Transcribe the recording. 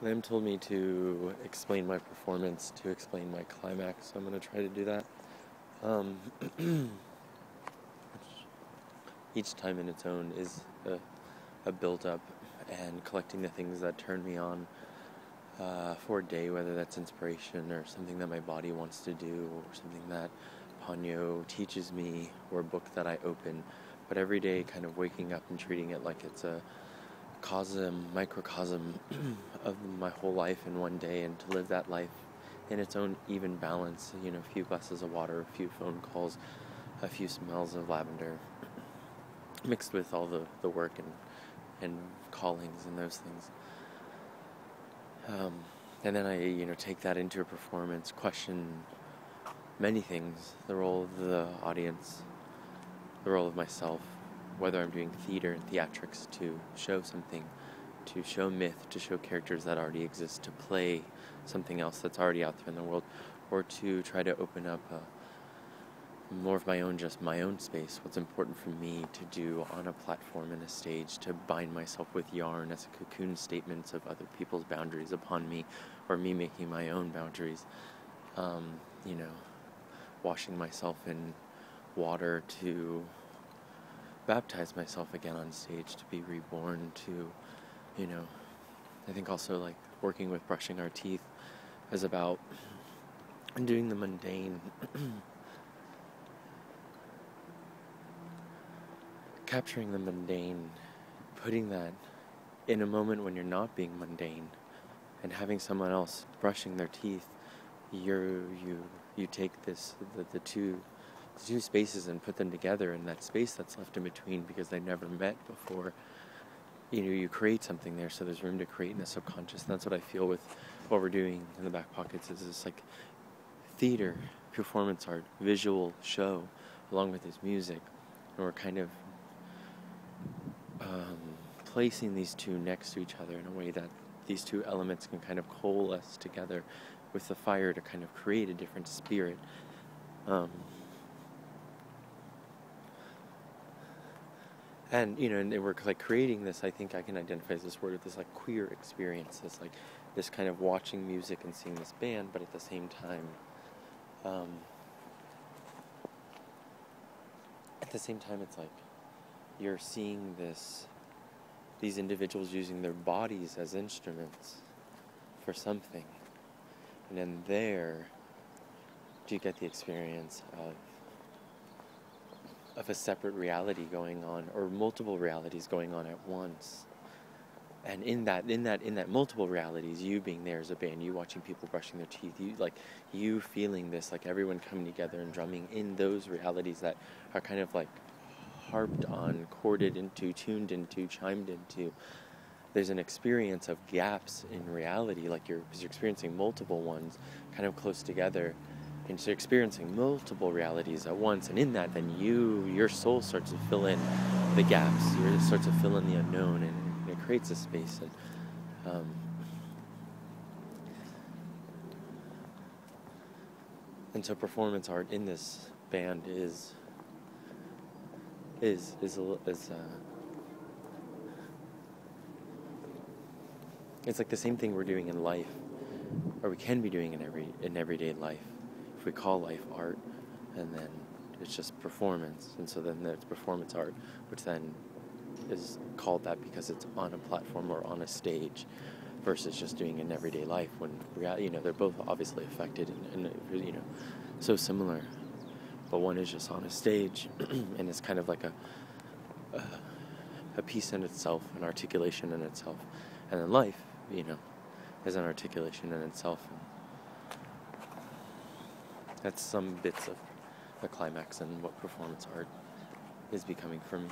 Lamb told me to explain my performance, to explain my climax, so I'm going to try to do that. Each time in its own is a build-up and collecting the things that turn me on for a day, whether that's inspiration or something that my body wants to do or something that Ponyo teaches me or a book that I open. But every day kind of waking up and treating it like it's a microcosm of my whole life in one day, and to live that life in its own even balance, a few glasses of water, a few phone calls, a few smells of lavender, mixed with all the work and callings and those things. And then I, take that into a performance, question many things, the role of the audience, the role of myself, whether I'm doing theater and theatrics to show something, to show myth, to show characters that already exist, to play something else that's already out there in the world, or to try to open up more of my own space, what's important for me to do on a platform and a stage, to bind myself with yarn as a cocoon statements of other people's boundaries upon me, or me making my own boundaries, washing myself in water to baptize myself again on stage, to be reborn, to, I think also like working with brushing our teeth is about doing the mundane, capturing the mundane, putting that in a moment when you're not being mundane, and having someone else brushing their teeth. You take the two spaces and put them together, and that space that's left in between because they never met before, you create something there, so there's room to create in the subconscious. And that's what I feel with what we're doing in the Back Pockets, is this like theater, performance art, visual show, along with this music, and we're kind of placing these two next to each other in a way that these two elements can kind of coalesce together with the fire to kind of create a different spirit. And we're like creating this, I think I can identify as this word, of this like queer experience, this kind of watching music and seeing this band, but at the same time, it's like you're seeing these individuals using their bodies as instruments for something, and then there do you get the experience of a separate reality going on, or multiple realities going on at once. And in that multiple realities, you being there as a band, you watching people brushing their teeth, you feeling this, like everyone coming together and drumming in those realities that are kind of like harped on, chorded into, tuned into, chimed into. There's an experience of gaps in reality, because you're experiencing multiple ones kind of close together. And so you're experiencing multiple realities at once, and in that, then your soul starts to fill in the gaps. You start to fill in the unknown, and it creates a space. And so performance art in this band is it's like the same thing we're doing in life, or we can be doing in everyday life, if we call life art, and then it's just performance. And so then there's performance art, which then is called that because it's on a platform or on a stage, versus just doing it in everyday life, when they're both obviously affected and so similar, but one is just on a stage and it's kind of like a piece in itself, an articulation in itself, and then life is an articulation in itself. That's some bits of the climax and what performance art is becoming for me.